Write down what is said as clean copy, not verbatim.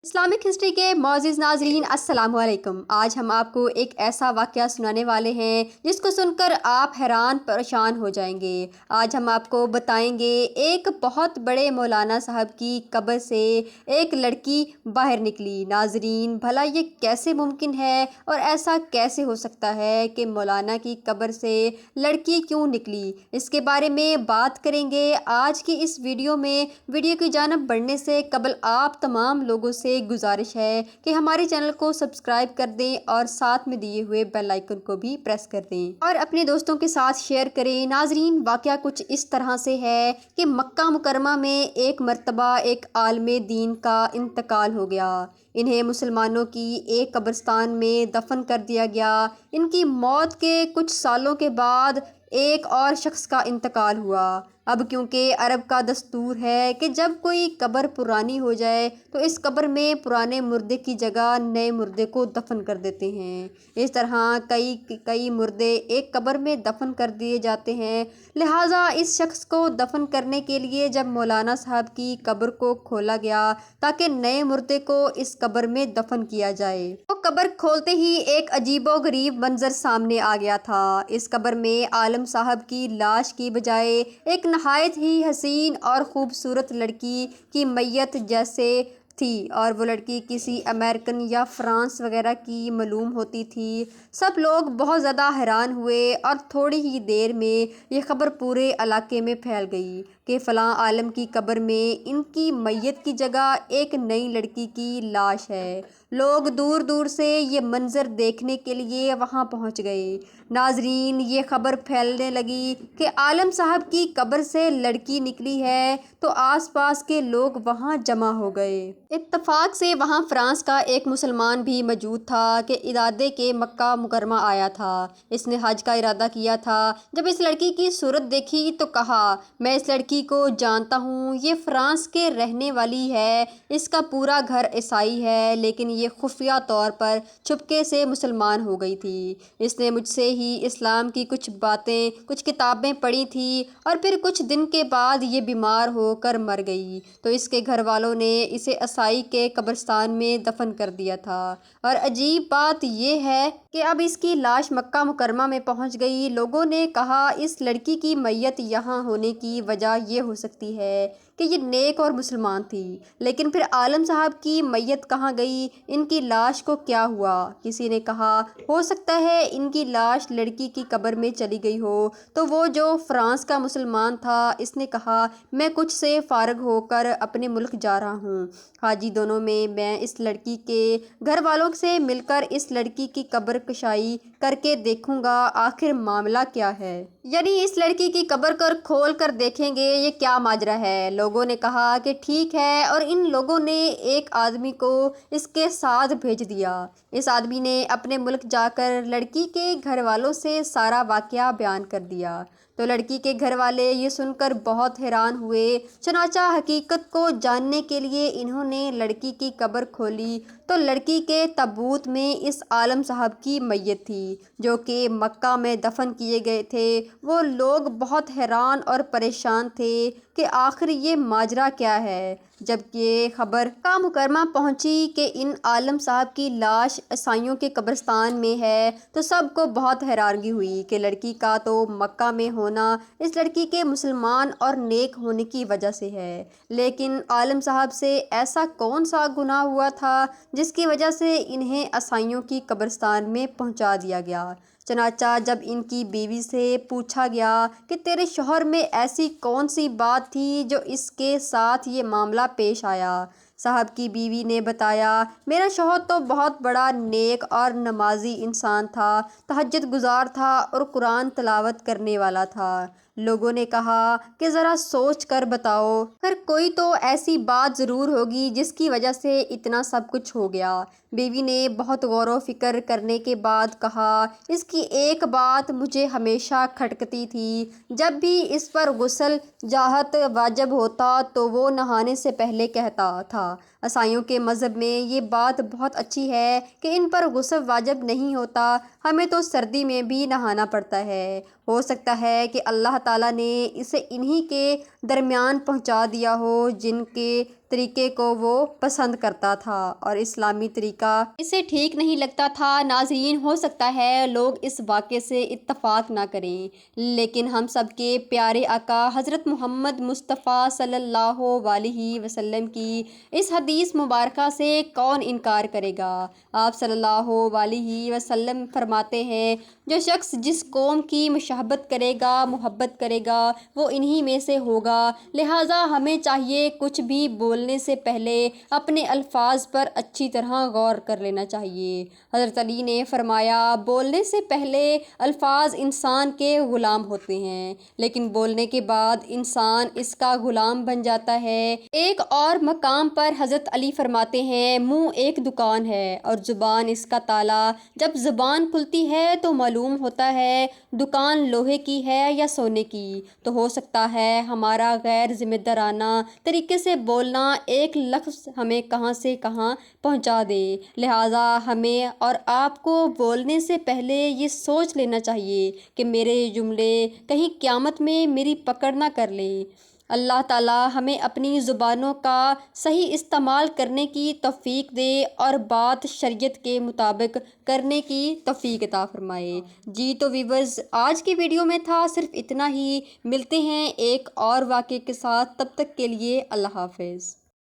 Islamic history کے معزز ناظرین السلام علیکم۔ آج ہم آپ کو ایک ایسا واقعہ سنانے والے ہیں جس کو سن کر آپ حیران پریشان ہو جائیں گے۔ آج ہم آپ کو بتائیں گے ایک بہت بڑے مولانا صاحب کی قبر سے ایک لڑکی باہر نکلی۔ ناظرین، بھلا یہ کیسے ممکن ہے اور ایسا کیسے ہو سکتا ہے کہ مولانا کی قبر سے لڑکی کیوں نکلی؟ اس کے بارے میں بات کریں گے آج کی اس ویڈیو میں۔ ویڈیو کی جانب بڑھنے سے قبل آپ تمام لوگوں سے گزارش ہے کہ ہمارے چینل کو سبسکرائب کر دیں اور ساتھ میں دیے ہوئے بیل آئیکن کو بھی پریس کر دیں اور اپنے دوستوں کے ساتھ شیئر کریں۔ ناظرین، واقعہ کچھ اس طرح سے ہے کہ مکہ مکرمہ میں ایک مرتبہ ایک عالم دین کا انتقال ہو گیا۔ انہیں مسلمانوں کی ایک قبرستان میں دفن کر دیا گیا۔ ان کی موت کے کچھ سالوں کے بعد ایک اور شخص کا انتقال ہوا۔ اب کیونکہ عرب کا دستور ہے کہ جب کوئی قبر پرانی ہو جائے تو اس قبر میں پرانے مردے کی جگہ نئے مردے کو دفن کر دیتے ہیں۔ اس طرح کئی مردے ایک قبر میں دفن کر دیے جاتے ہیں۔ لہٰذا اس شخص کو دفن کرنے کے لیے جب مولانا صاحب کی قبر کو کھولا گیا تاکہ نئے مردے کو اس قبر میں دفن کیا جائے، تو قبر کھولتے ہی ایک عجیب و غریب منظر سامنے آ گیا تھا۔ اس قبر میں عالم صاحب کی لاش کی بجائے ایک نہایت ہی حسین اور خوبصورت لڑکی کی میت جیسے تھی، اور وہ لڑکی کسی امریکن یا فرانس وغیرہ کی معلوم ہوتی تھی۔ سب لوگ بہت زیادہ حیران ہوئے اور تھوڑی ہی دیر میں یہ خبر پورے علاقے میں پھیل گئی کہ فلاں عالم کی قبر میں ان کی میت کی جگہ ایک نئی لڑکی کی لاش ہے۔ لوگ دور دور سے یہ منظر دیکھنے کے لیے وہاں پہنچ گئے۔ ناظرین، یہ خبر پھیلنے لگی کہ عالم صاحب کی قبر سے لڑکی نکلی ہے تو آس پاس کے لوگ وہاں جمع ہو گئے۔ اتفاق سے وہاں فرانس کا ایک مسلمان بھی موجود تھا کہ ارادے کے مکہ مکرمہ آیا تھا۔ اس نے حج کا ارادہ کیا تھا۔ جب اس لڑکی کی صورت دیکھی تو کہا، میں اس لڑکی کو جانتا ہوں، یہ فرانس کے رہنے والی ہے۔ اس کا پورا گھر عیسائی ہے، لیکن یہ خفیہ طور پر چھپکے سے مسلمان ہو گئی تھی۔ اس نے مجھ سے ہی اسلام کی کچھ کتابیں پڑھی تھیں اور پھر کچھ دن کے بعد یہ بیمار ہو کر مر گئی، تو اس کے گھر والوں نے اسے عیسائی کے قبرستان میں دفن کر دیا تھا۔ اور عجیب بات یہ ہے کہ اب اس کی لاش مکہ مکرمہ میں پہنچ گئی۔ لوگوں نے کہا اس لڑکی کی میت یہاں ہونے کی وجہ یہ ہو سکتی ہے کہ یہ نیک اور مسلمان تھی، لیکن پھر عالم صاحب کی میت کہاں گئی؟ ان کی لاش کو کیا ہوا؟ کسی نے کہا ہو سکتا ہے ان کی لاش لڑکی کی قبر میں چلی گئی ہو۔ تو وہ جو فرانس کا مسلمان تھا، اس نے کہا میں کچھ سے فارغ ہو کر اپنے ملک جا رہا ہوں، حاجی دونوں میں اس لڑکی کے گھر والوں سے مل کر اس لڑکی کی قبر کشائی کر کے دیکھوں گا آخر معاملہ کیا ہے۔ یعنی اس لڑکی کی قبر کو کھول کر دیکھیں گے یہ کیا ماجرا ہے۔ لوگوں نے کہا کہ ٹھیک ہے، اور ان لوگوں نے ایک آدمی کو اس کے ساتھ بھیج دیا۔ اس آدمی نے اپنے ملک جا کر لڑکی کے گھر والوں سے سارا واقعہ بیان کر دیا، تو لڑکی کے گھر والے یہ سن کر بہت حیران ہوئے۔ چنانچہ حقیقت کو جاننے کے لیے انہوں نے لڑکی کی قبر کھولی تو لڑکی کے تابوت میں اس عالم صاحب کی میت تھی جو کہ مکہ میں دفن کیے گئے تھے۔ وہ لوگ بہت حیران اور پریشان تھے کہ آخر یہ ماجرا کیا ہے۔ جب یہ خبر مکہ مکرمہ پہنچی کہ ان عالم صاحب کی لاش عیسائیوں کے قبرستان میں ہے تو سب کو بہت حیرانگی ہوئی کہ لڑکی کا تو مکہ میں ہونا اس لڑکی کے مسلمان اور نیک ہونے کی وجہ سے ہے، لیکن عالم صاحب سے ایسا کون سا گناہ ہوا تھا جس کی وجہ سے انہیں عیسائیوں کی قبرستان میں پہنچا دیا گیا؟ چنانچہ جب ان کی بیوی سے پوچھا گیا کہ تیرے شوہر میں ایسی کون سی بات تھی جو اس کے ساتھ یہ معاملہ پیش آیا؟ صاحب کی بیوی نے بتایا، میرا شوہر تو بہت بڑا نیک اور نمازی انسان تھا، تہجد گزار تھا اور قرآن تلاوت کرنے والا تھا۔ لوگوں نے کہا کہ ذرا سوچ کر بتاؤ، پھر کوئی تو ایسی بات ضرور ہوگی جس کی وجہ سے اتنا سب کچھ ہو گیا۔ بیوی نے بہت غور و فکر کرنے کے بعد کہا، اس کی ایک بات مجھے ہمیشہ کھٹکتی تھی، جب بھی اس پر غسل جاحت واجب ہوتا تو وہ نہانے سے پہلے کہتا تھا، عیسائیوں کے مذہب میں یہ بات بہت اچھی ہے کہ ان پر غسل واجب نہیں ہوتا، ہمیں تو سردی میں بھی نہانا پڑتا ہے۔ ہو سکتا ہے کہ اللہ تعالیٰ نے اسے انہی کے درمیان پہنچا دیا ہو جن کے طریقے کو وہ پسند کرتا تھا اور اسلامی طریقہ اسے ٹھیک نہیں لگتا تھا۔ ناظرین، ہو سکتا ہے لوگ اس واقعے سے اتفاق نہ کریں، لیکن ہم سب کے پیارے آقا حضرت محمد مصطفیٰ صلی اللہ علیہ وسلم کی اس حدیث مبارکہ سے کون انکار کرے گا؟ آپ صلی اللہ علیہ وسلم فرماتے ہیں، جو شخص جس قوم کی مشابہت کرے گا، محبت کرے گا، وہ انہی میں سے ہوگا۔ لہٰذا ہمیں چاہیے کچھ بھی بولنے سے پہلے اپنے الفاظ پر اچھی طرح غور کر لینا چاہیے۔ حضرت علی نے فرمایا، بولنے سے پہلے الفاظ انسان کے غلام ہوتے ہیں، لیکن بولنے کے بعد انسان اس کا غلام بن جاتا ہے۔ ایک اور مقام پر حضرت علی فرماتے ہیں، منہ ایک دکان ہے اور زبان اس کا تالا۔ جب زبان کھلتی ہے تو معلوم ہوتا ہے دکان لوہے کی ہے یا سونے کی۔ تو ہو سکتا ہے ہمارا غیر ذمہ دارانہ طریقے سے بولنا ایک لفظ ہمیں کہاں سے کہاں پہنچا دے۔ لہٰذا ہمیں اور آپ کو بولنے سے پہلے یہ سوچ لینا چاہیے کہ میرے یہ جملے کہیں قیامت میں میری پکڑ نہ کر لیں۔ اللہ تعالیٰ ہمیں اپنی زبانوں کا صحیح استعمال کرنے کی توفیق دے اور بات شریعت کے مطابق کرنے کی توفیق عطا فرمائے۔ جی تو ویورز، آج کی ویڈیو میں تھا صرف اتنا ہی۔ ملتے ہیں ایک اور واقعے کے ساتھ، تب تک کے لیے اللہ حافظ۔